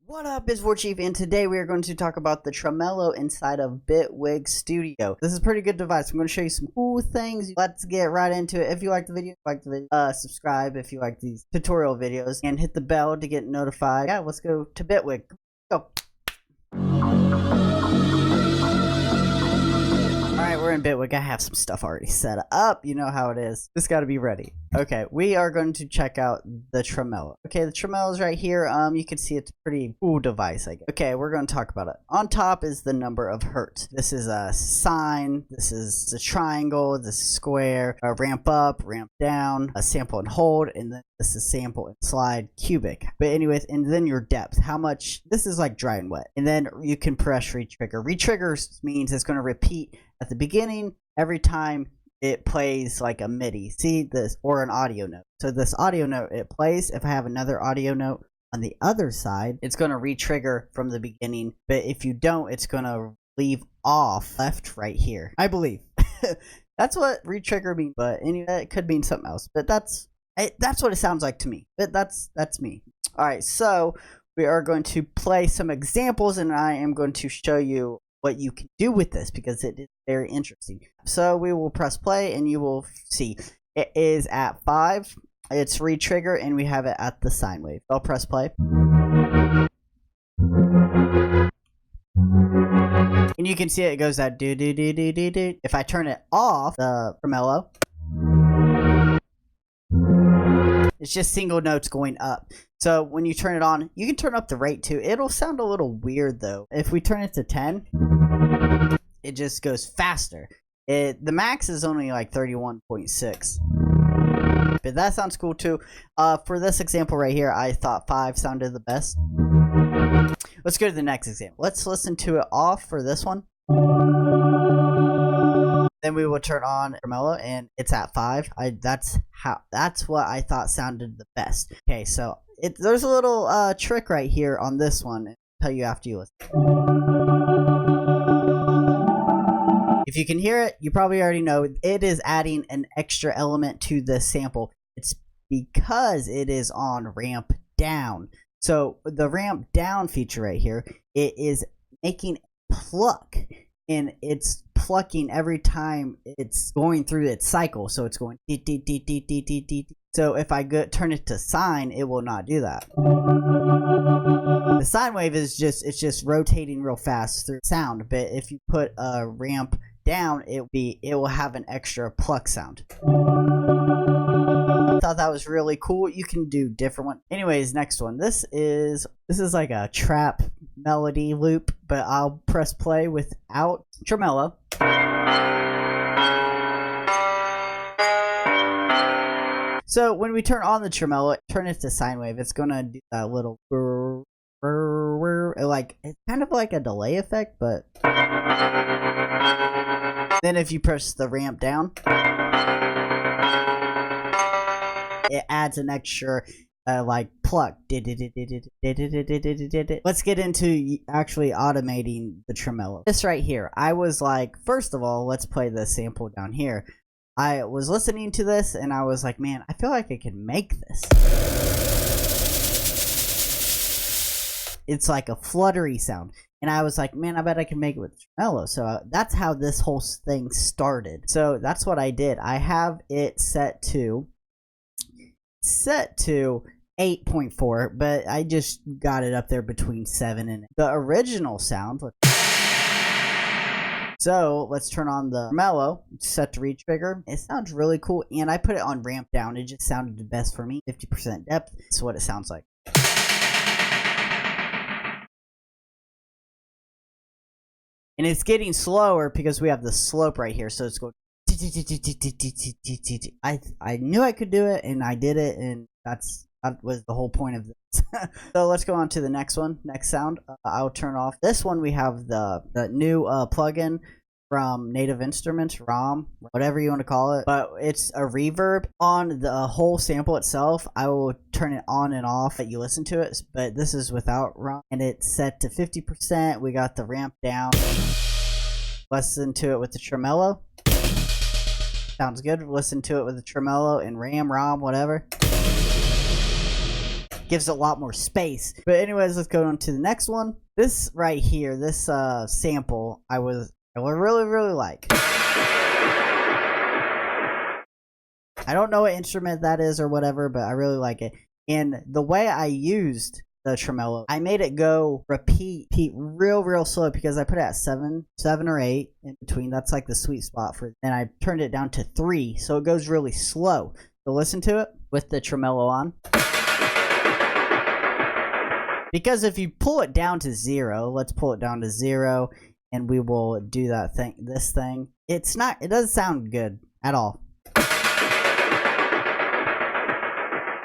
What up, it's Warchief, and today we are going to talk about the Tremolo inside of Bitwig Studio. This is a pretty good device. I'm going to show you some cool things. Let's get right into it. If you like the video, subscribe if you like these tutorial videos, and hit the bell to get notified. Yeah, let's go to Bitwig. Go. Alright, we're in Bitwig. I have some stuff already set up. You know how it is. Just gotta be ready. Okay, we are going to check out the Tremolo. Okay, the Tremolo is right here. You can see it's a pretty cool device, I guess. Okay, we're going to talk about it. On top is the number of hertz. This is a sine. This is a triangle. This is square. A ramp up, ramp down, a sample and hold, and then this is sample and slide cubic. But anyways, and then your depth. How much? This is like dry and wet. And then you can press retrigger. Retrigger means it's going to repeat at the beginning every time it plays like a MIDI. See this, or an audio note. So this audio note, it plays. If I have another audio note on the other side, it's going to re-trigger from the beginning. But if you don't, it's going to leave off left right here, I believe. That's what re-trigger means. But anyway, it could mean something else. But that's what it sounds like to me. But that's me. All right, so we are going to play some examples, and I am going to show you what you can do with this because it is very interesting. So we will press play and you will see it is at 5. It's re-trigger and we have it at the sine wave. I'll press play. And you can see it goes at do do do do do do. If I turn it off, the Tremolo, it's just single notes going up. So when you turn it on, you can turn up the rate too. It'll sound a little weird though. If we turn it to 10, it just goes faster. The max is only like 31.6. But that sounds cool too. For this example right here, I thought 5 sounded the best. Let's go to the next example. Let's listen to it off for this one. Then we will turn on Tremolo and it's at 5. That's what I thought sounded the best. Okay, so there's a little trick right here on this one. I'll tell you after you listen. If you can hear it, you probably already know it is adding an extra element to the sample. It's because it is on ramp down. So the ramp down feature right here, it is making pluck. And it's plucking every time it's going through its cycle. So it's going dee, dee, dee, dee, dee, dee, dee. So if I turn it to sine, it will not do that. The sine wave is just rotating real fast through sound. But if you put a ramp down, it will have an extra pluck sound. I thought that was really cool. You can do different ones. Anyways, next one. This is like a trap melody loop, but I'll press play without Tremolo. So when we turn on the Tremolo, turn it to sine wave, it's gonna do that little like, it's kind of like a delay effect, but then if you press the ramp down, it adds an extra like pluck. Let's get into actually automating the Tremolo. This right here, I was like, first of all, let's play the sample down here. I was listening to this and I was like, man, I feel like I can make this. It's like a fluttery sound. And I was like, man, I bet I can make it with Tremolo. So that's how this whole thing started. So that's what I did. I have it set to 8.4, but I just got it up there between 7 and the original sound. So let's turn on the Tremolo, set to re-trigger. It sounds really cool, and I put it on ramp down. It just sounded the best for me. 50% depth. That's what it sounds like. And it's getting slower because we have the slope right here, so it's going. I knew I could do it, and I did it, and that was the whole point of this. So let's go on to the next one. Next sound. I'll turn off this one. We have the new plugin from Native Instruments, ROM, whatever you want to call it, but it's a reverb on the whole sample itself. I will turn it on and off that you listen to it, but this is without ROM, and it's set to 50%. We got the ramp down. Listen to it with the Tremolo. Sounds good. Listen to it with the Tremolo and ROM, whatever. gives it a lot more space. But anyways, let's go on to the next one. This right here, this sample, I really like. I don't know what instrument that is or whatever, but I really like it. And the way I used the tremolo, I made it go repeat real slow because I put it at 7 or 8 in between. That's like the sweet spot for it. And I turned it down to 3, so it goes really slow. So listen to it with the tremolo on. Because if you pull it down to 0, let's pull it down to 0 and we will do that thing, this thing. It doesn't sound good at all.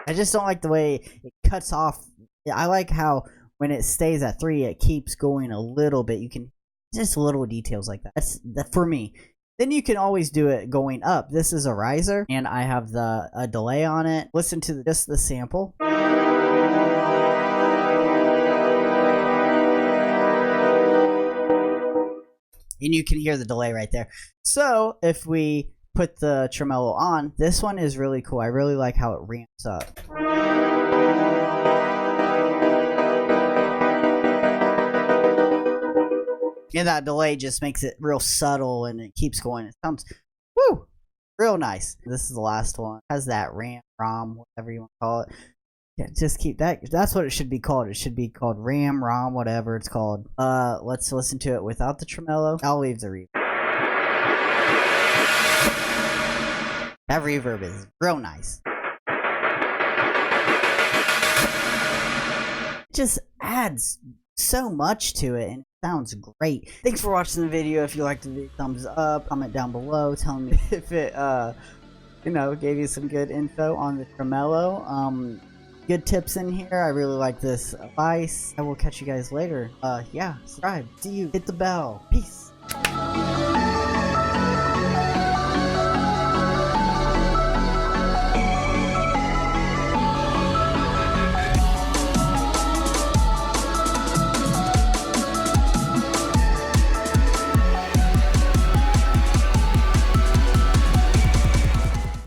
I just don't like the way it cuts off. I like how when it stays at 3, it keeps going a little bit. You can just little details like that. That's for me. Then you can always do it going up. This is a riser, and I have a delay on it. Listen to just the sample. And you can hear the delay right there. So if we put the tremolo on, this one is really cool. I really like how it ramps up. And that delay just makes it real subtle and it keeps going. It sounds, woo, real nice. This is the last one. It has that rom, whatever you want to call it. Yeah, just keep that. That's what it should be called. It should be called rom, whatever it's called. Let's listen to it without the tremolo. I'll leave the reverb. That reverb is real nice. It just adds so much to it and it sounds great. Thanks for watching the video. If you liked the video, thumbs up, comment down below telling me if it gave you some good info on the tremolo. Good tips in here. I really like this advice. I will catch you guys later. Yeah, subscribe. See you. Hit the bell. Peace.